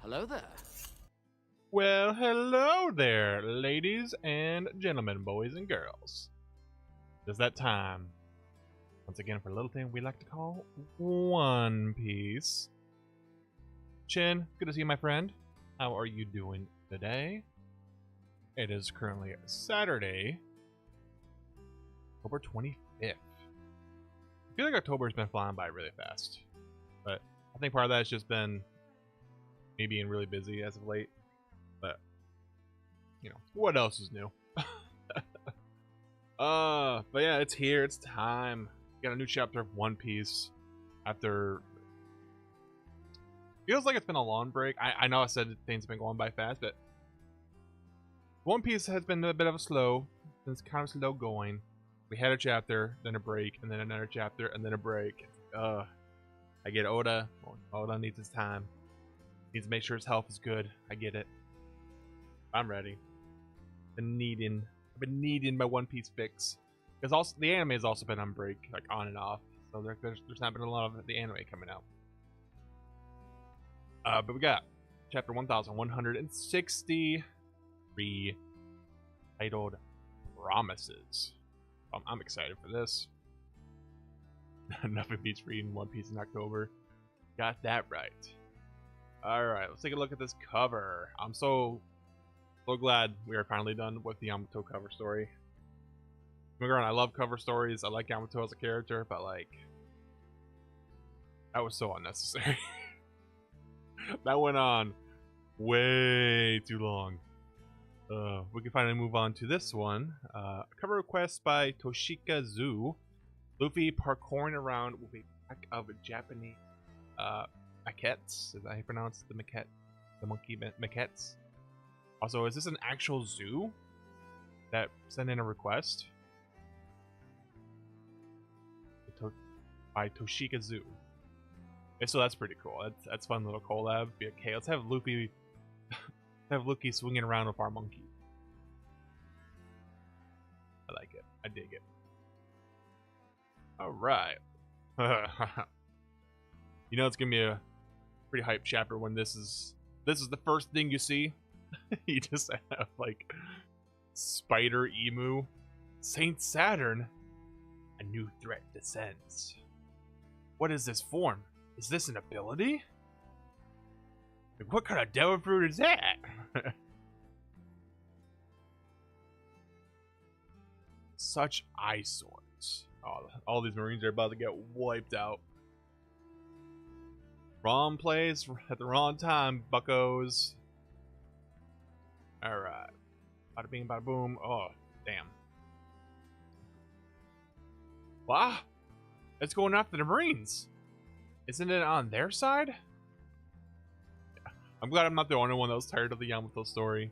Hello there. Well, hello there, ladies and gentlemen, boys and girls. It's that time, once again, for a little thing we like to call One Piece. Chin, good to see you, my friend. How are you doing today? It is currently Saturday, October 25th. I feel like October's been flying by really fast, but I think part of that's just been me being really busy as of late. But you know, what else is new? But yeah, it's here. It's time. Got a new chapter of One Piece after. Feels like it's been a long break. I know I said things have been going by fast, but One Piece has been a bit of a slow. It's kind of slow going. We had a chapter, then a break, and then another chapter, and then a break. I get Oda. Oda needs his time. Needs to make sure his health is good. I get it. I'm ready. I've been needing my One Piece fix. Because also the anime has also been on break, like on and off. So there's not been a lot of the anime coming out. But we got chapter 1163, titled Promises. I'm excited for this. Nothing beats reading One Piece in October. Got that right. Alright, let's take a look at this cover. I'm so glad we are finally done with the Yamato cover story. Don't get me wrong, I love cover stories. I like Yamato as a character, but like, that was so unnecessary. That went on way too long. We can finally move on to this one. Cover request by Toshika Zu. Luffy parkouring around with a pack of Japanese maquettes. Is that how you pronounce the maquette? The monkey maquettes? Also, is this an actual zoo that sent in a request? By Toshika Zu. So that's pretty cool. That's fun little collab. Be okay. Let's have Luffy swinging around with our monkey. I like it. I dig it. All right. You know it's gonna be a pretty hype chapter when this is the first thing you see. You just have like Spider Emu, Saint Saturn. A new threat descends. What is this form? Is this an ability? Like, what kind of devil fruit is that? Such eyesores. All these Marines are about to get wiped out. Wrong place at the wrong time, buckos. Alright. Bada bing, bada boom. Oh, damn. Wow. It's going after the Marines. Isn't it on their side? I'm glad I'm not the only one that was tired of the Yamato story.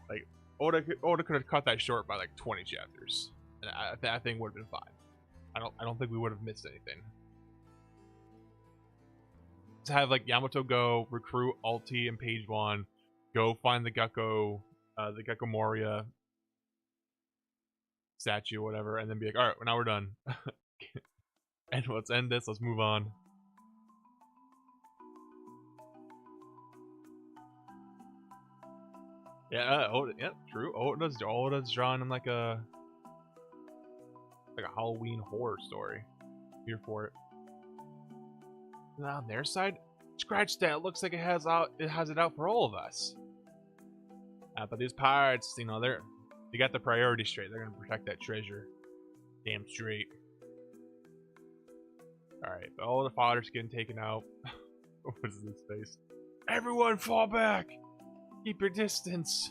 Like, Oda could have cut that short by like 20 chapters. And that thing would have been fine. I don't think we would have missed anything. To have like Yamato go recruit Alti and Page 1, go find the Gecko Moria statue, whatever, and then be like, alright, now we're done. And let's end this, let's move on. Yeah, yeah, true. Oda's drawing him like a Halloween horror story. Here for it. And on their side, scratch that. It looks like it has it out for all of us. But these pirates, you know, they got the priority straight. They're gonna protect that treasure. Damn straight. All right, all the fodder's getting taken out. What is this face? Everyone, fall back. Keep your distance.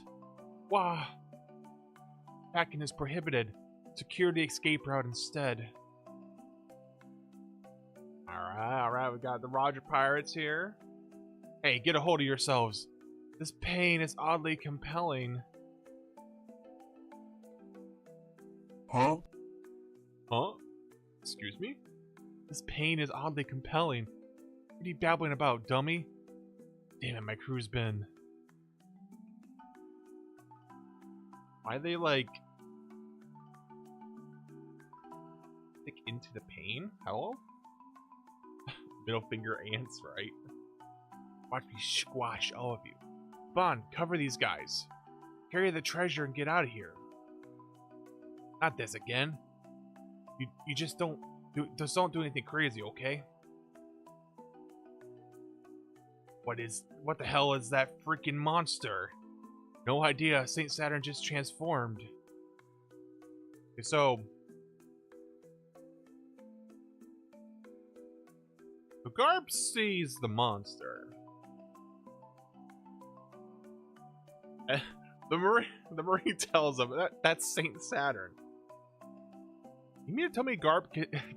Wow. Attacking is prohibited. Secure the escape route instead. Alright, we got the Roger Pirates here. Hey, get a hold of yourselves. This pain is oddly compelling. Huh? Huh? Excuse me? This pain is oddly compelling. What are you babbling about, dummy? Damn it, my crew's been... Why are they like... stick into the pain? Hello? Middle finger ants, right? Watch me squash all of you. Bond, cover these guys. Carry the treasure and get out of here. Not this again. You just don't do anything crazy, okay? What the hell is that freaking monster? No idea. Saint Saturn just transformed. Okay, so Garp sees the monster. The Marine tells him that's Saint Saturn. You mean to tell me Garp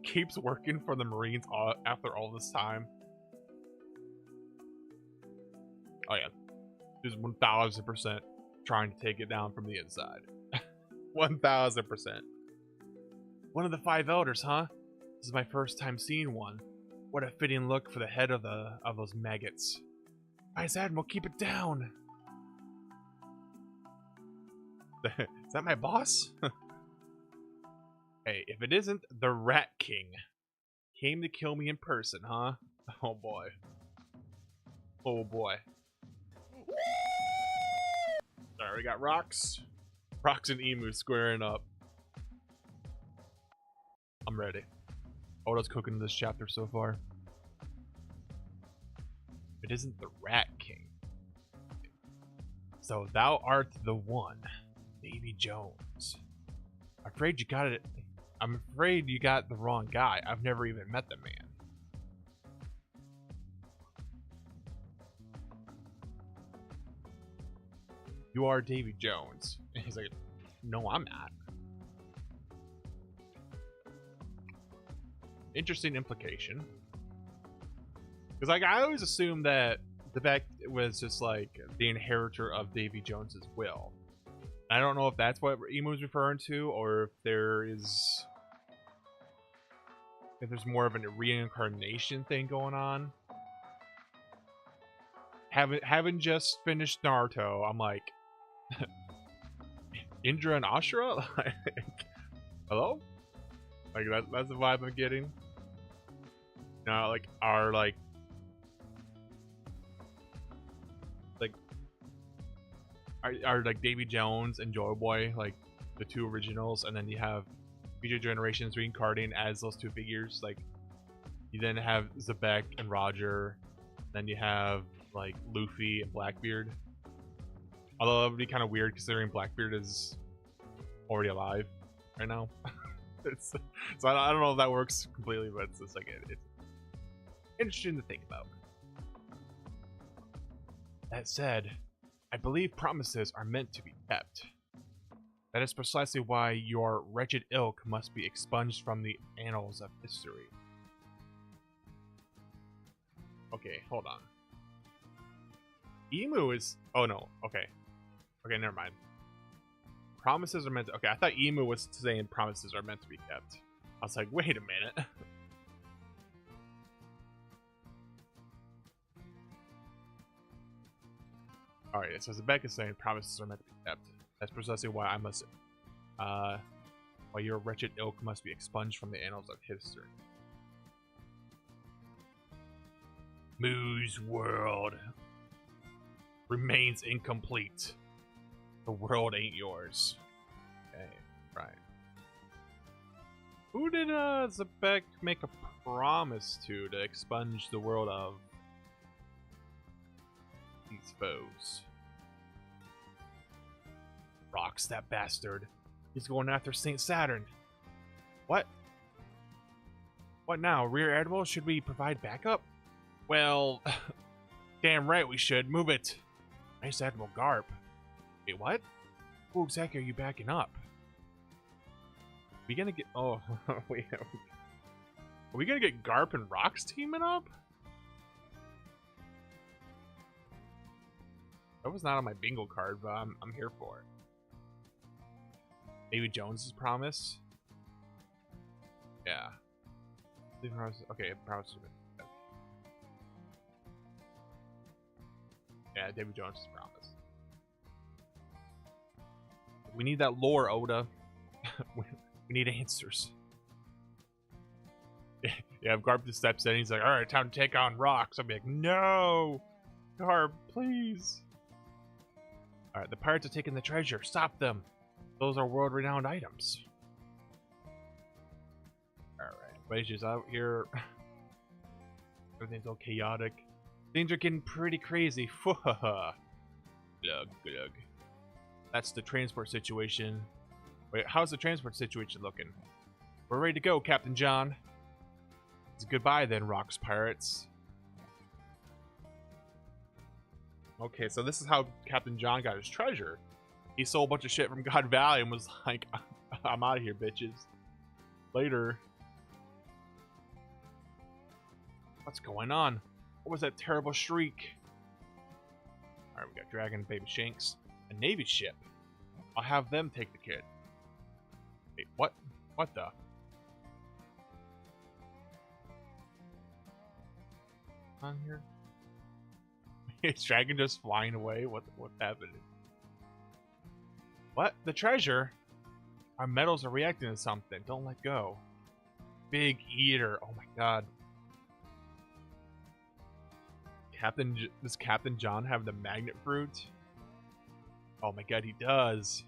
keeps working for the Marines after all this time? Oh yeah, just 1000% trying to take it down from the inside. 1000%. One of the 5 elders, huh? This is my first time seeing one. What a fitting look for the head of those maggots. Vice Admiral, keep it down. Is that my boss? Hey, if it isn't the Rat King, came to kill me in person, huh? Oh boy. Oh boy. Alright, we got Rox and Emu squaring up. I'm ready. Oda's cooking this chapter so far. It isn't the Rat King. So thou art the one, Davy Jones. I'm afraid you got the wrong guy. I've never even met the man. You are Davy Jones. And he's like, no, I'm not. Interesting implication. Because like I always assumed that the Beck was just like the inheritor of Davy Jones's will. I don't know if that's what Emu's referring to, or if there's more of a reincarnation thing going on. Having just finished Naruto, I'm like, Indra and Ashura? Like, hello? Like that's the vibe I'm getting. Now, like, are like Davy Jones and Joy Boy like the 2 originals, and then you have future generations reincarnating as those 2 figures. Like, you then have Zebek and Roger, then you have like Luffy and Blackbeard. Although it would be kind of weird considering Blackbeard is already alive right now. So I don't know if that works completely, but it's just like it's interesting to think about. That said, I believe promises are meant to be kept. That is precisely why your wretched ilk must be expunged from the annals of history. Okay, hold on. Emu is... Oh no, okay. Okay, never mind. Promises are meant to... Okay, I thought Emu was saying promises are meant to be kept. I was like, wait a minute. Alright, so Zebek is saying promises are meant to be kept. That's precisely why I must... why your wretched ilk must be expunged from the annals of history. Mu's world remains incomplete. The world ain't yours. Okay, right. Who did Zebek make a promise to expunge the world of these foes? Rox, that bastard. He's going after Saint Saturn. What? What now? Rear Admiral? Should we provide backup? Well, damn right we should. Move it. Nice Admiral Garp. Wait, what? Who exactly are you backing up? We gonna get... Oh, wait. Are we gonna get Garp and Rox teaming up? That was not on my bingo card, but I'm here for it. Maybe Jones's promise? Yeah. Okay, promise. Yeah, David Jones' promise. We need that lore, Oda. We need answers. Yeah, if Garp just steps in, he's like, alright, time to take on Rox. I'll be like, no! Garb, please. Alright, the pirates are taking the treasure. Stop them. Those are world-renowned items. Alright, Wages out here. Everything's all chaotic. Things are getting pretty crazy. Glug, glug. That's the transport situation. Wait, how's the transport situation looking? We're ready to go, Captain John. It's goodbye then, Rocks Pirates. Okay, so this is how Captain John got his treasure. He sold a bunch of shit from God Valley and was like, I'm out of here, bitches. Later. What's going on? What was that terrible shriek? Alright, we got Dragon and Baby Shanks. A Navy ship. I'll have them take the kid. Wait, what? What the? On here? Is Dragon just flying away? What's happening? What? The treasure? Our metals are reacting to something. Don't let go. Big Eater. Oh my god. Does Captain John have the magnet fruit? Oh my god, he does.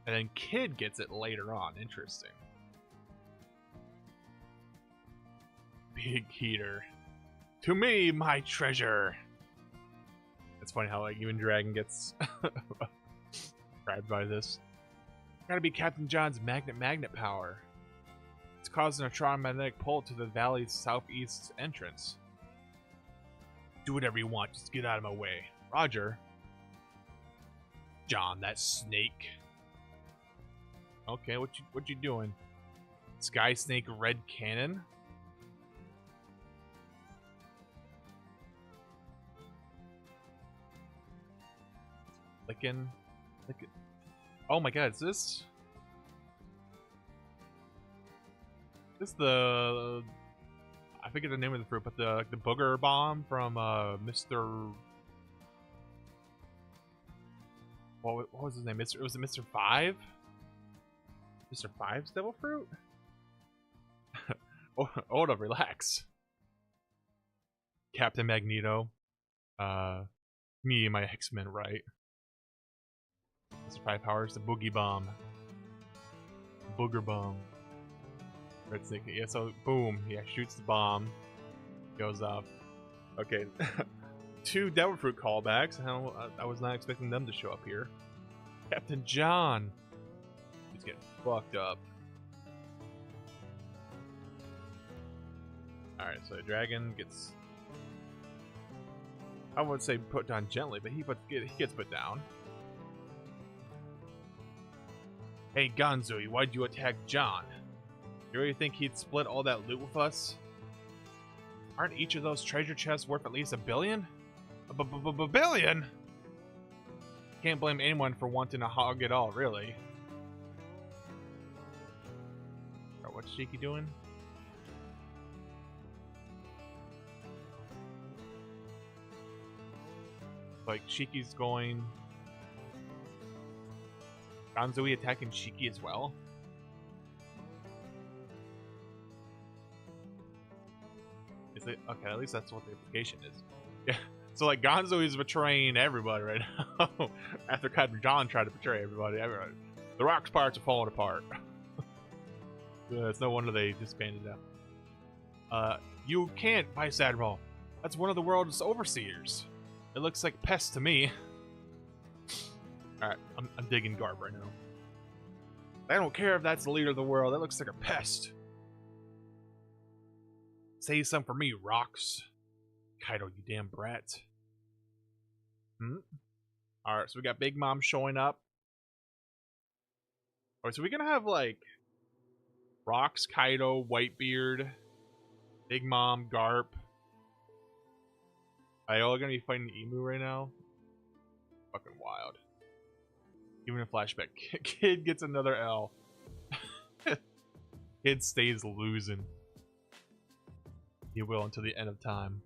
And then Kid gets it later on. Interesting. Big Heater. To me, my treasure. It's funny how like even Dragon gets grabbed by this. Gotta be Captain John's magnet power. It's causing a strong magnetic pull to the valley's southeast entrance. Do whatever you want, just get out of my way. Roger. John, that snake. Okay, what you doing? Sky Snake Red Cannon? Lickin'. Oh my god, is this the I forget the name of the fruit, but the booger bomb from Mr. What was his name? Was it Mr. Five? Mr. Five's devil fruit? Oda, relax. Captain Magneto. Me and my X-Men, right? Mr. Five powers, the boogie bomb. Booger bomb. Red Snake. Yeah, so boom. Yeah, shoots the bomb. Goes off. Okay. 2 Devil Fruit callbacks. I was not expecting them to show up here. Captain John. He's getting fucked up. Alright, so the dragon gets... I would say put down gently, but he gets put down. Hey Ganzui, why'd you attack John? You really think he'd split all that loot with us? Aren't each of those treasure chests worth at least $1 billion? A billion? Can't blame anyone for wanting to hog it all, really. Oh, what's Shiki doing? Like, Shiki's going... Ganzui attacking Shiki as well? Is it? Okay, at least that's what the implication is. Yeah. So, like, Gonzo is betraying everybody right now. After Captain John tried to betray everybody. The Rocks Pirates are falling apart. Yeah, it's no wonder they disbanded them. You can't, Vice Admiral. That's one of the world's overseers. It looks like pest to me. Alright, I'm digging Garb right now. I don't care if that's the leader of the world. That looks like a pest. Say something for me, Rocks. Kaido, you damn brat. Alright, so we got Big Mom showing up. Alright, so we're gonna have, like, Rocks, Kaido, Whitebeard, Big Mom, Garp. Are they all gonna be fighting Emu right now? Fucking wild. Even a flashback. Kid gets another L. Kid stays losing. He will until the end of time.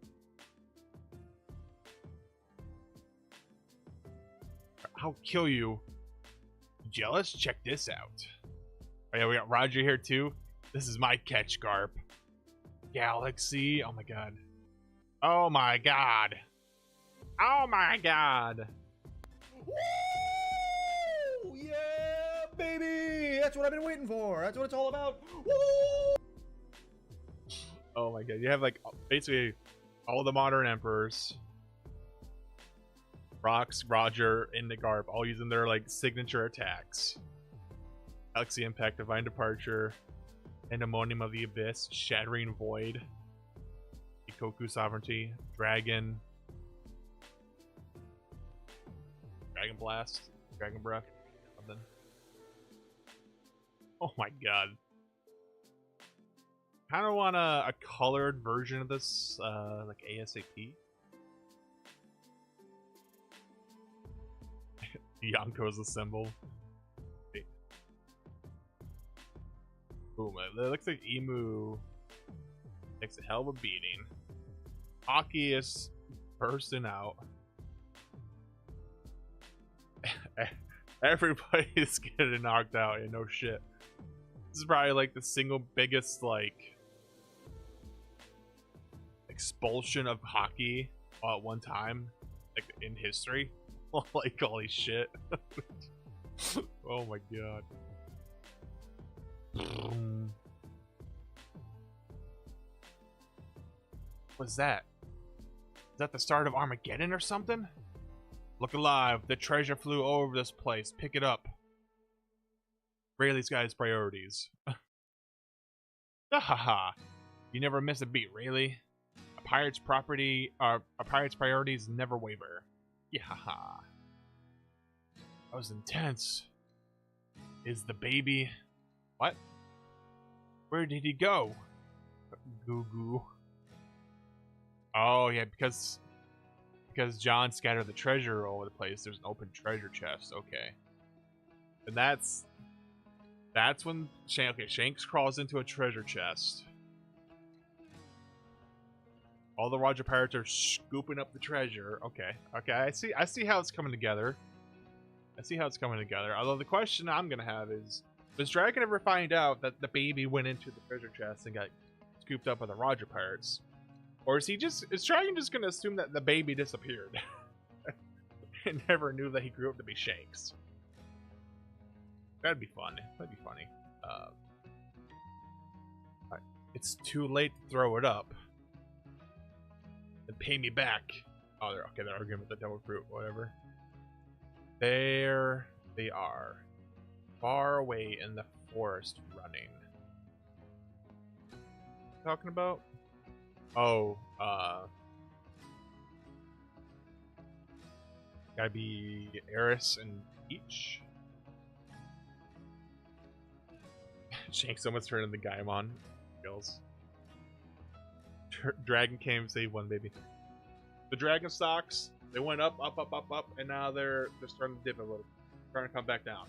I'll kill you. Jealous? Check this out. Oh yeah, we got Roger here too. This is my catch, Garp. Galaxy. Oh my god. Oh my god. Oh my god. Woo! Yeah, baby! That's what I've been waiting for. That's what it's all about. Woo! Oh my god. You have like basically all the modern emperors. Rox, Roger, and the Garp all using their like signature attacks. Galaxy Impact, Divine Departure, Pandemonium of the Abyss, Shattering Void, Ikoku Sovereignty, Dragon, Dragon Blast, Dragon Breath, something. Oh my god. Kind of want a colored version of this, like ASAP. Yonko's a symbol. Boom, it looks like Emu takes a hell of a beating. Hockey is bursting out. Everybody's getting knocked out, and no shit. This is probably like the single biggest like expulsion of hockey all at one time, like in history. Like holy shit. Oh my god. What's that? Is that the start of Armageddon or something? Look alive, the treasure flew over this place. Pick it up. Rayleigh's got his priorities. Haha. You never miss a beat, Rayleigh. A pirate's priorities never waver. Yahaha. That was intense. Is the baby... What? Where did he go? Goo goo. Oh yeah, because John scattered the treasure all over the place. There's an open treasure chest. Okay, and that's when Shanks crawls into a treasure chest. All the Roger pirates are scooping up the treasure. Okay, I see how it's coming together. Although the question I'm gonna have is, does Dragon ever find out that the baby went into the treasure chest and got scooped up by the Roger pirates? Or is Dragon just gonna assume that the baby disappeared and never knew that he grew up to be Shanks? That'd be fun. That'd be funny. It's too late to throw it up. And pay me back. Oh, they're arguing with the devil fruit, whatever. There they are. Far away in the forest running. Talking about? Oh, gotta be Eris and Peach. Shanks almost turned into Gaimon. Kills. Dragon came, save one baby. The dragon stocks, they went up, and now they're starting to dip a little, starting to come back down.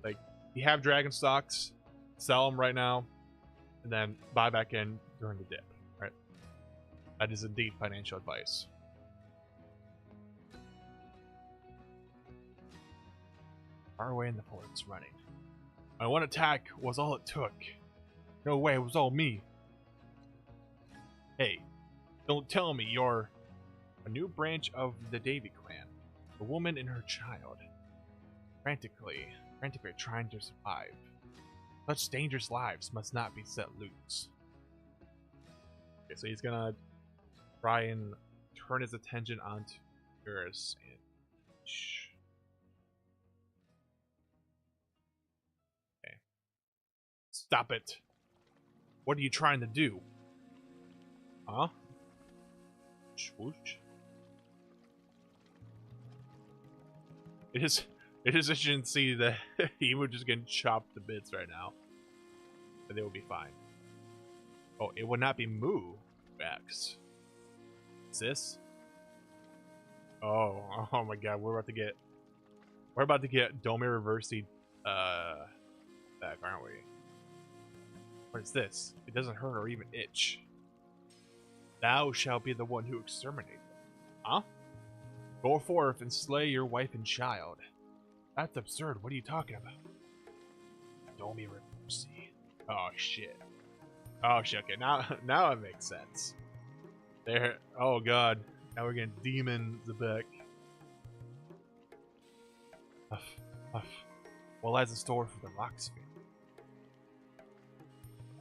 Like, you have dragon stocks, sell them right now, and then buy back in during the dip, right? That is indeed financial advice. Far away in the forest, running. My one attack was all it took. No way, it was all me. Hey, don't tell me you're a new branch of the Davy clan. A woman and her child. Frantically trying to survive. Such dangerous lives must not be set loose. Okay, so he's gonna try and turn his attention onto Eris and Shh. Okay. Stop it. What are you trying to do? Huh? Swoosh. It is interesting to see that he would just get chopped to bits right now. But they will be fine. Oh, it would not be Moo X. Sis? Oh my god, we're about to get Domir Reversey back, aren't we? What is this? It doesn't hurt or even itch. Thou shalt be the one who exterminate them. Huh? Go forth and slay your wife and child. That's absurd. What are you talking about? Domir Reversey. Oh shit. Oh shit. Okay, now it makes sense. There. Oh god. Now we're getting Demon Zebek. Uff, uff. What lies in store for the Rocksphere?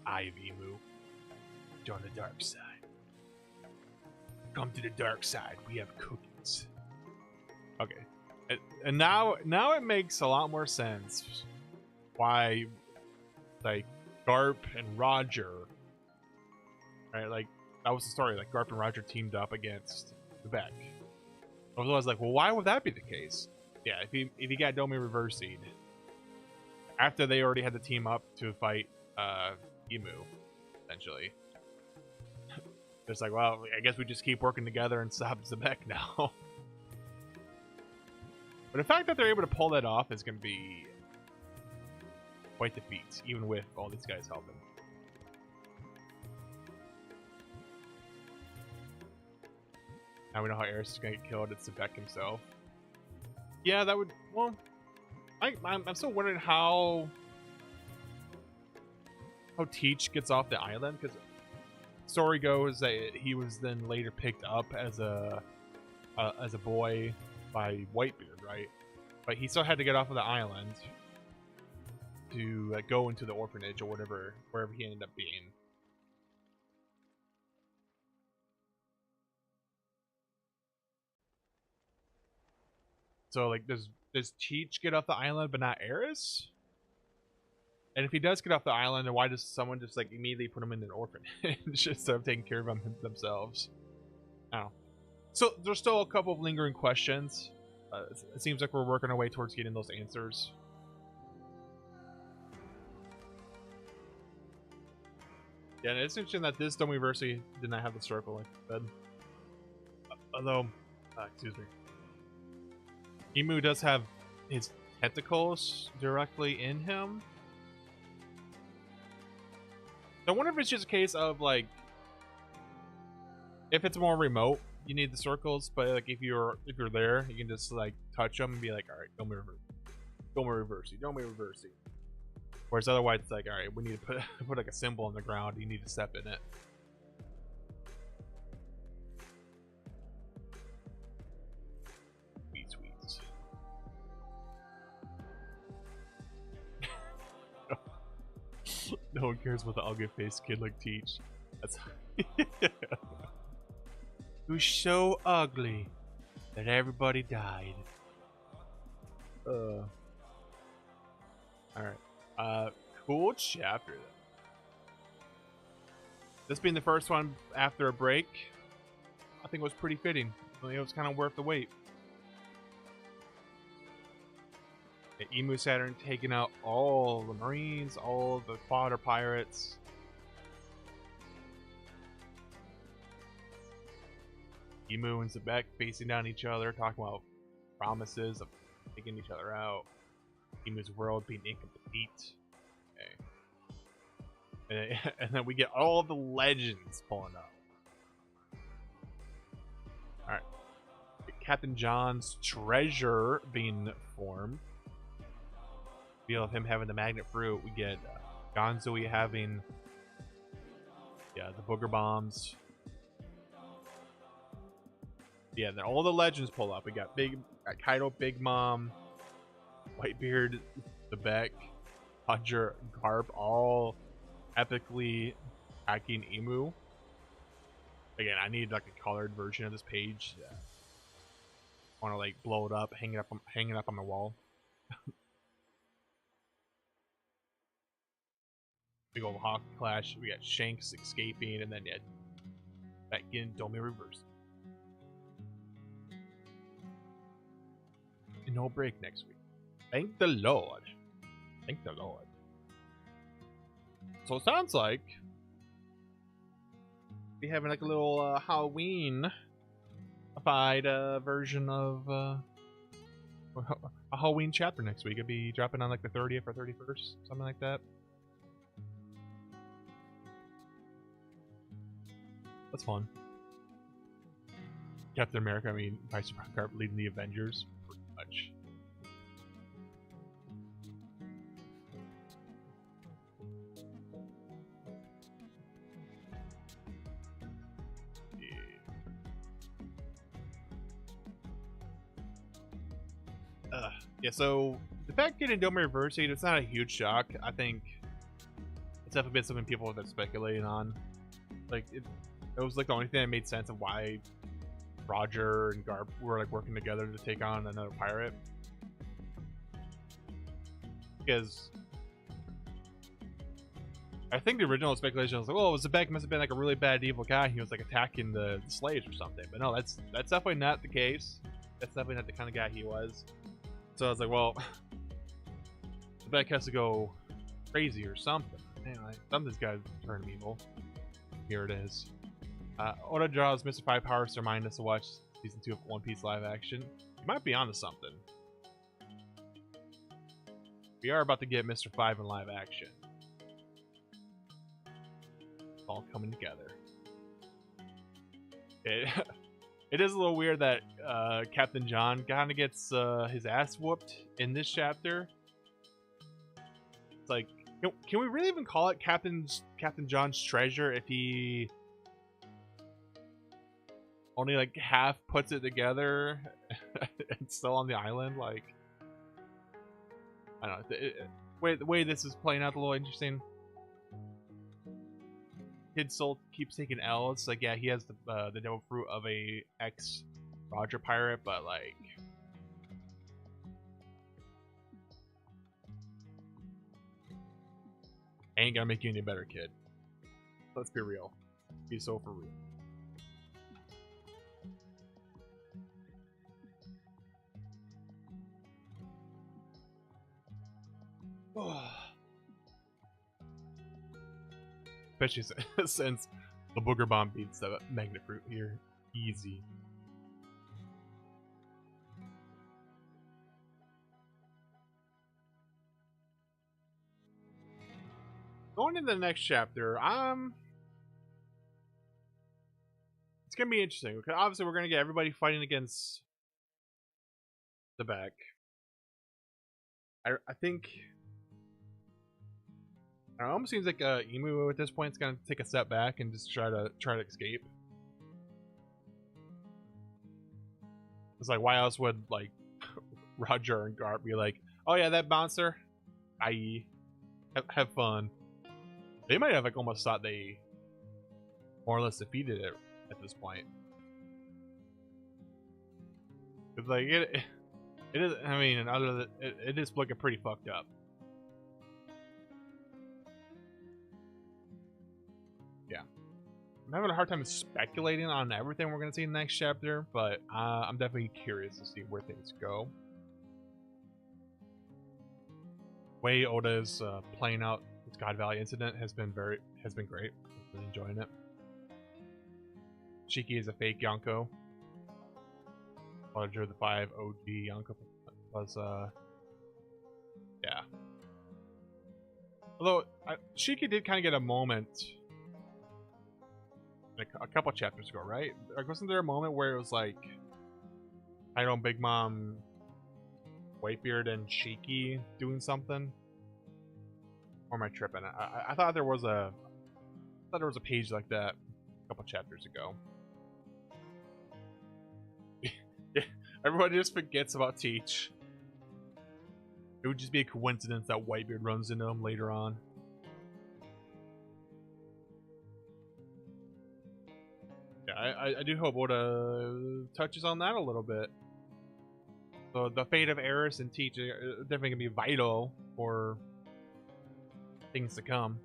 Eye of Emu. Join the dark side. Come to the dark side. We have cookies. Okay. And now it makes a lot more sense why, like, Garp and Roger, right? Like, that was the story. Like, Garp and Roger teamed up against Zebek. I was like, well, why would that be the case? Yeah, if he got Domi reversing after they already had to team up to fight Emu, essentially. It's like, well, I guess we just keep working together and stop Zebek now. But the fact that they're able to pull that off is going to be quite the feat, even with all these guys helping. Now we know how Eris is going to get killed. It's Zebek himself. Yeah, that would... Well, I'm still wondering how Teach gets off the island, because story goes that he was then later picked up as a boy by Whitebeard, right? But he still had to get off of the island to go into the orphanage or whatever, wherever he ended up being. So, like, does Teach get off the island but not Eris? And if he does get off the island, then why does someone just, like, immediately put him in an orphanage instead of taking care of him themselves? I don't know. So there's still a couple of lingering questions. It seems like we're working our way towards getting those answers. Yeah, and it's interesting that this Domiverse did not have the circle like I said. Although, excuse me. Emu does have his tentacles directly in him. I wonder if it's just a case of, like, if it's more remote, you need the circles, but like if you're there, you can just like touch them and be like, all right, don't me reverse. Whereas otherwise, it's like, all right, we need to put like a symbol on the ground. You need to step in it. Sweets. No one cares about the ugly faced kid like Teach. That's who's so ugly that everybody died. Alright. Cool chapter then. This being the first one after a break, I think it was pretty fitting. I think it was kind of worth the wait. The Emu Saturn taking out all the Marines, all the fodder pirates. Emu and Zebek facing down each other, talking about promises of taking each other out. Emu's world being incomplete. Okay. And then we get all the legends pulling up. Alright. Captain John's treasure being formed. Feel of him having the magnet fruit. We get Gonzui having the booger bombs. Yeah, then all the legends pull up. We got Kaido, Big Mom, Whitebeard, Zebek, Roger, Garp, all epically hacking Emu. Again, I need like a colored version of this page. I want to like blow it up, hang it up on the wall. Big old Hawk Clash. We got Shanks escaping, and then back in Domi reverse. And no break next week. Thank the Lord. Thank the Lord. So it sounds like we having like a little Halloween-ified version of a Halloween chapter next week. It'll be dropping on like the 30th or 31st, something like that. That's fun. Captain America, Vice Garp leading the Avengers, pretty much. Yeah, so the fact getting Dome Reverse, it's not a huge shock. I think it's definitely been something people have been speculating on. Like, it was like the only thing that made sense of why Roger and Garp were like working together to take on another pirate. Because I think the original speculation was like, oh, Zebek must have been like a really bad evil guy. He was like attacking the slaves or something. But no, that's definitely not the case. That's definitely not the kind of guy he was. So I was like, well, Zebek has to go crazy or something. Anyway, something's got to turn him evil. Here it is. Oda draws Mr. Five Powers to remind us to watch season 2 of One Piece live action. You might be onto something. We are about to get Mr. Five in live action. It's all coming together. It is a little weird that Captain John kind of gets his ass whooped in this chapter. It's like, can we really even call it Captain John's treasure if he only like half puts it together and still on the island? Like, I don't know. The way this is playing out a little interesting. Kid Soul keeps taking L's. Like, yeah, he has the devil fruit of a ex Roger pirate, but like, ain't gonna make you any better, kid. Let's be real. Be so for real. Especially since the Booger Bomb beats the Magnet Fruit here. Easy. Going into the next chapter, it's gonna be interesting because obviously we're gonna get everybody fighting against the back. I think it almost seems like Emu at this point is gonna take a step back and just try to escape. It's like, why else would like Roger and Garp be like, oh yeah, that bouncer, i.e., have fun. They might have like almost thought they more or less defeated it at this point. It's like it is. I mean, other than it is looking pretty fucked up. Yeah, I'm having a hard time speculating on everything we're gonna see in the next chapter, but I'm definitely curious to see where things go. Way Oda is playing out this God Valley incident has been great. I've been enjoying it. Shiki is a fake Yonko. Roger the 5 OG Yonko was yeah. Although Shiki did kind of get a moment like a couple chapters ago, right? Like, wasn't there a moment where it was like Iron Big Mom, Whitebeard, and Shiki doing something? Or am I tripping? I thought there was a page like that a couple chapters ago. Everybody just forgets about Teach. It would just be a coincidence that Whitebeard runs into him later on. Yeah, I do hope Oda touches on that a little bit. So the fate of Eris and Teach are definitely gonna be vital for things to come.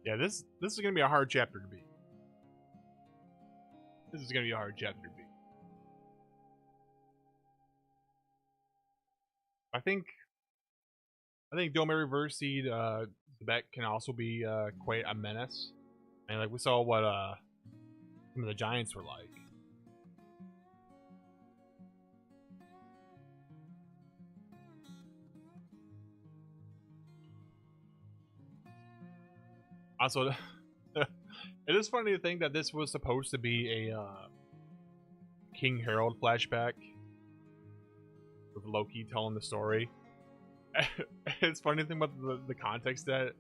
Yeah, this is gonna be a hard chapter to beat. This is gonna be a hard chapter to beat. I think Dome Reverse Seed, the bet can also be quite a menace. And like we saw what some of the Giants were like. Also, it is funny to think that this was supposed to be a King Harold flashback with Loki telling the story. It's funny to think about the context that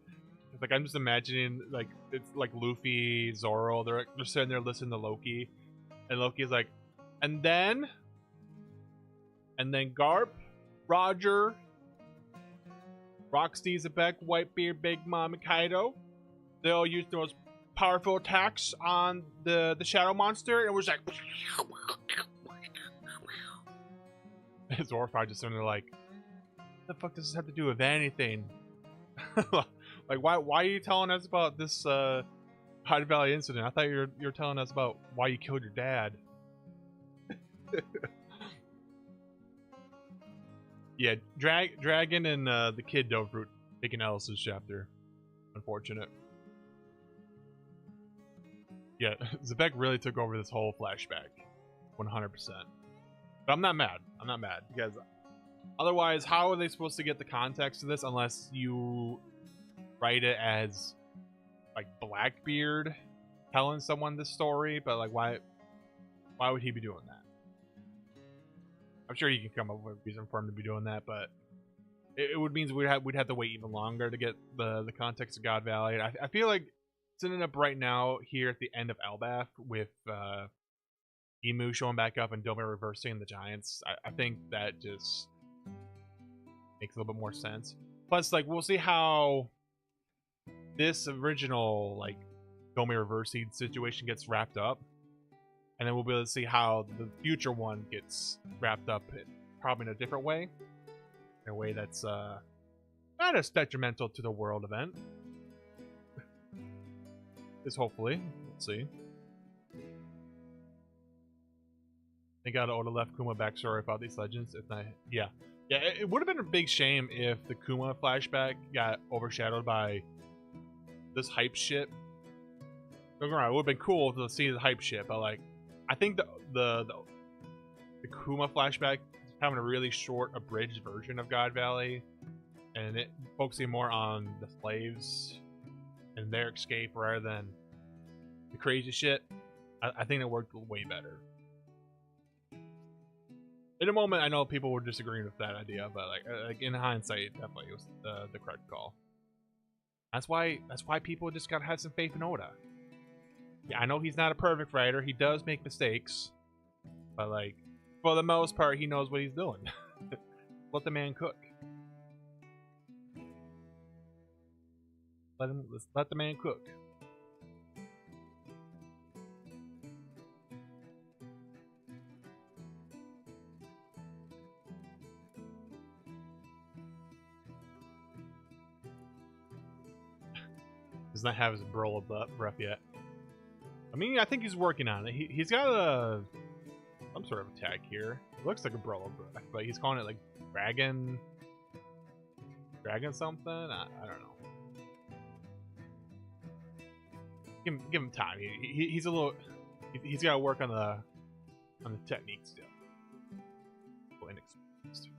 it's like I'm just imagining like it's like Luffy, Zoro, they're sitting there listening to Loki, and Loki's like, and then Garp, Roger, Rocksteady, Zebek, Whitebeard, Big Mom, and Kaido. They all used the most powerful attacks on the shadow monster, and it was like Zoro probably just sitting there like, what the fuck does this have to do with anything? Like why are you telling us about this Hyde Valley incident? I thought you're telling us about why you killed your dad. Yeah, Dragon and the kid don't root taking Alice's chapter. Unfortunate. Yeah, Zebek really took over this whole flashback. 100%. But I'm not mad. I'm not mad. Because otherwise, how are they supposed to get the context of this unless you write it as like Blackbeard telling someone this story? But like why would he be doing that? I'm sure you can come up with a reason for him to be doing that, but it would mean we'd have to wait even longer to get the context of God Valley. I feel like it's ending up right now here at the end of Elbaf with Emu showing back up and Dome reversing the Giants. I think that just makes a little bit more sense. Plus, like, we'll see how this original like Dome reversing situation gets wrapped up, and then we'll be able to see how the future one gets wrapped up, probably in a different way, in a way that's not as detrimental to the world event. Is hopefully. Let's see. They got Oda left Kuma backstory about these legends. If not, yeah. It would have been a big shame if the Kuma flashback got overshadowed by this hype shit. Don't get me wrong, it would have been cool to see the hype shit, but like, I think the Kuma flashback is having a really short, abridged version of God Valley, and it focusing more on the slaves and their escape rather than the crazy shit. I think it worked way better. In a moment, I know people were disagreeing with that idea, but like in hindsight, it definitely was the correct call. That's why people just gotta have some faith in Oda. Yeah, I know he's not a perfect writer. He does make mistakes, but like for the most part, he knows what he's doing. Let the man cook. Let the man cook. Does not have his Brola breath yet. I mean, I think he's working on it. He's got some sort of attack here. It looks like a Brola breath, but he's calling it like dragon something. I don't know. Give him time. He's a little. He's got to work on the technique still. A little inexperienced.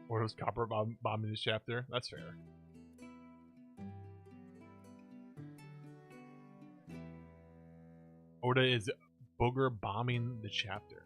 Or was Copper bombing this chapter? That's fair. Oda is booger bombing the chapter.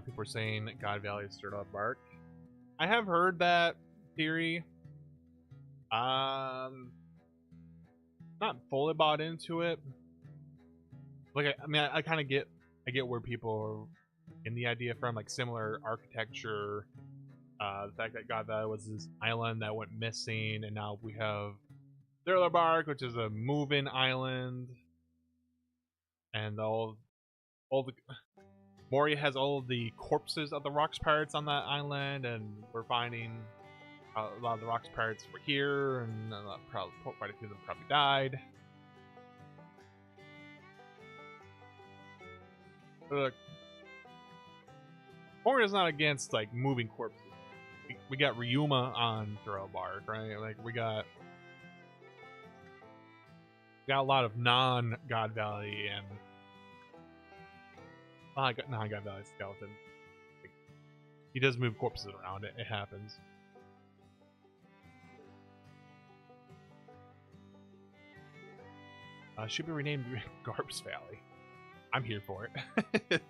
People are saying that God Valley is Turtle Bark. I have heard that theory. Not fully bought into it. Like, I mean, I kind of get, where people are in the idea from, like similar architecture. The fact that God Valley was this island that went missing, and now we have Thriller Bark, which is a moving island, and all the Moria has all of the corpses of the Rocks Pirates on that island, and we're finding a lot of the Rocks Pirates were here, and probably quite a few of them probably died. But look, Moria's not against like moving corpses. We got Ryuma on Thriller Bark, right? Like we got a lot of non-God Valley and non-God Valley skeletons. Like, he does move corpses around. It happens. Should be renamed Garps Valley. I'm here for it.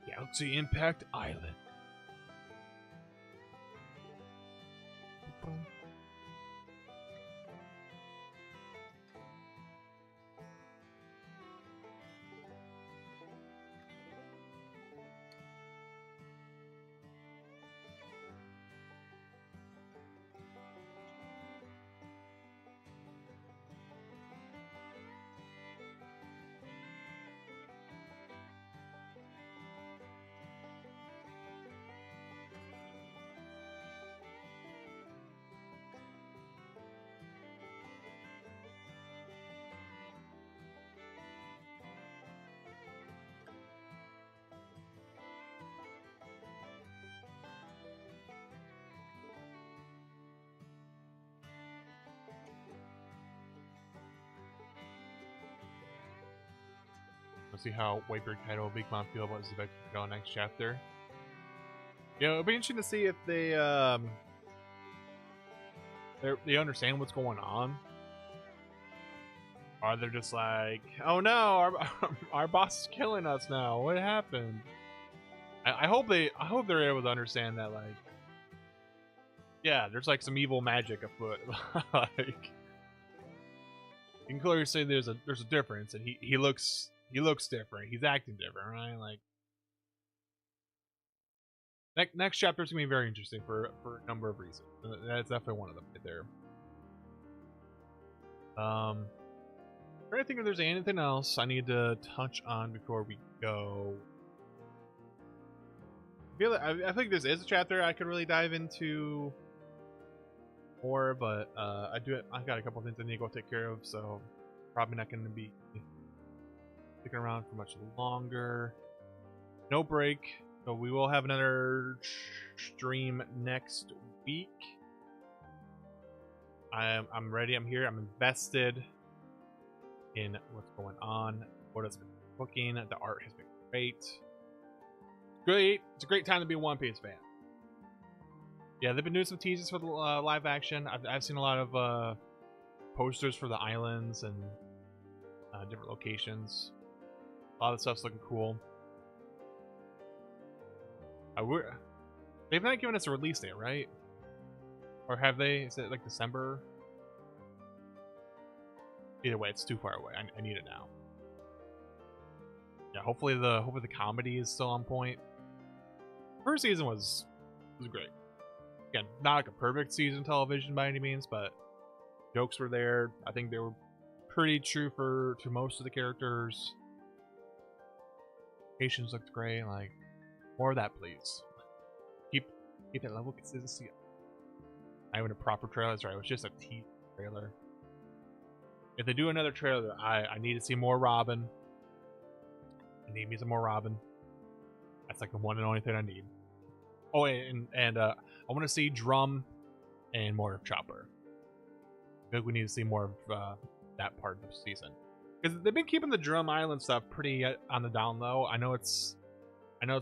Galaxy Impact Island. We'll see how Whitebeard Kaido and Big Mom feel about Zebek Kaido next chapter. Yeah, it'll be interesting to see if they understand what's going on. Or they're just like, oh no, our boss is killing us now. What happened? I hope they're able to understand that, like, yeah, there's like some evil magic afoot. Like, you can clearly say there's a difference, and he looks different. He's acting different, right? Like, next chapter is gonna be very interesting for a number of reasons. That's definitely one of them right there. I'm trying to think if there's anything else I need to touch on before we go. I think this is a chapter I could really dive into more, but I got a couple things I need to go take care of, so probably not going to be sticking around for much longer. No break, so we will have another stream next week. I'm ready. I'm here. I'm invested in what's going on. What has been cooking. The art has been great. Great. It's a great time to be a One Piece fan. Yeah, they've been doing some teasers for the live action. I've seen a lot of posters for the islands and different locations. A lot of stuff's looking cool. They've not given us a release date, right? Or have they? Is it like December? Either way, it's too far away. I need it now. Yeah, hopefully the comedy is still on point. First season was great. Again, not like a perfect season television by any means, but jokes were there. I think they were pretty true to most of the characters. Patience looked great. Like, more of that, please. Keep that level of consistency. Not even a proper trailer. Sorry, it was just a teaser trailer. If they do another trailer, I need to see more Robin. I need me some more Robin. That's like the one and only thing I need. Oh, and I want to see Drum and more of Chopper. I think we need to see more of that part of the season, because they've been keeping the Drum Island stuff pretty on the down low. I know it's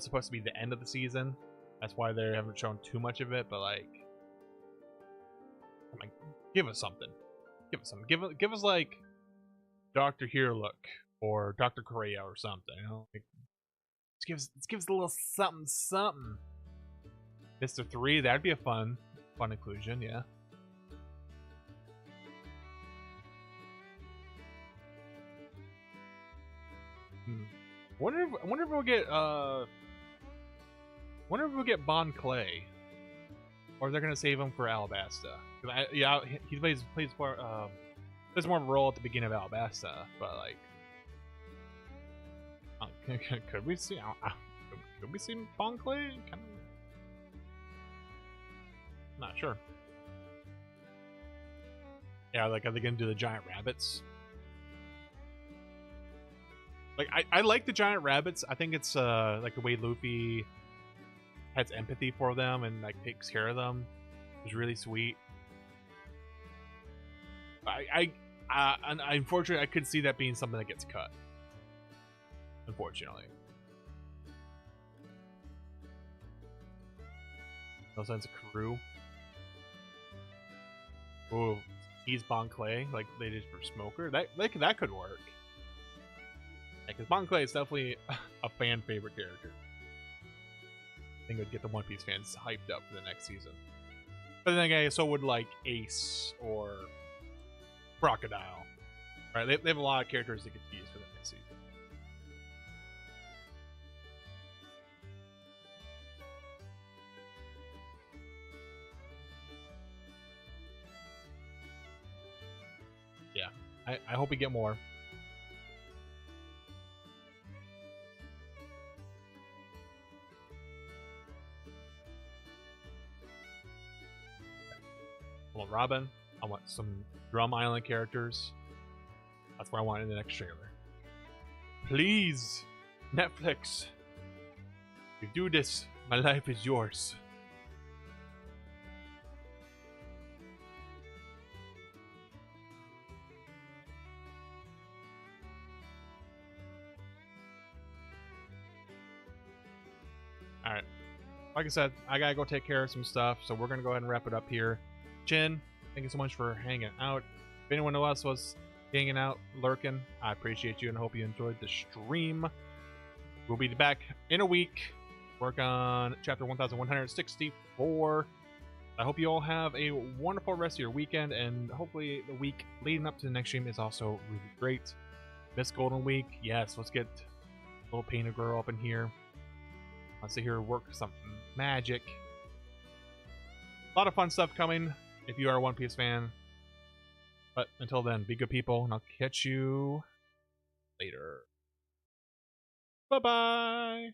supposed to be the end of the season. That's why they haven't shown too much of it. But like, give us something. Give us something. Give us like Dr. Here Look or Dr. Correa or something. You know, like, let's give us a little something, something. Mr. 3, that'd be a fun inclusion, yeah. I wonder if we'll get wonder if we'll get Bon Clay, or they're gonna save him for Alabasta. Yeah, he plays more of a role at the beginning of Alabasta, but like, could we see Bon Clay? Not sure. Yeah, like, are they gonna do the giant rabbits? Like, I like the giant rabbits. I think it's like the way Luffy has empathy for them and like takes care of them is really sweet. Unfortunately, I could see that being something that gets cut. Unfortunately. No sense of crew. Ooh, he's Bon Clay, like they did for Smoker. That could work. Because Bon Clay is definitely a fan favorite character. I think it would get the One Piece fans hyped up for the next season. But then again, so would like Ace or Crocodile. Right? They have a lot of characters that get to use for the next season. Yeah. I hope we get more. I want Robin. I want some Drum Island characters. That's what I want in the next trailer. Please, Netflix. If you do this, my life is yours. Alright. Like I said, I gotta go take care of some stuff, so we're gonna go ahead and wrap it up here. Chin, thank you so much for hanging out. If anyone else was hanging out, lurking, I appreciate you and hope you enjoyed the stream. We'll be back in a week. Work on chapter 1164. I hope you all have a wonderful rest of your weekend, and hopefully the week leading up to the next stream is also really great. Miss Golden Week, yes, let's get a little painted girl up in here. Let's sit here and work some magic. A lot of fun stuff coming if you are a One Piece fan. But until then, be good people, and I'll catch you later. Bye-bye!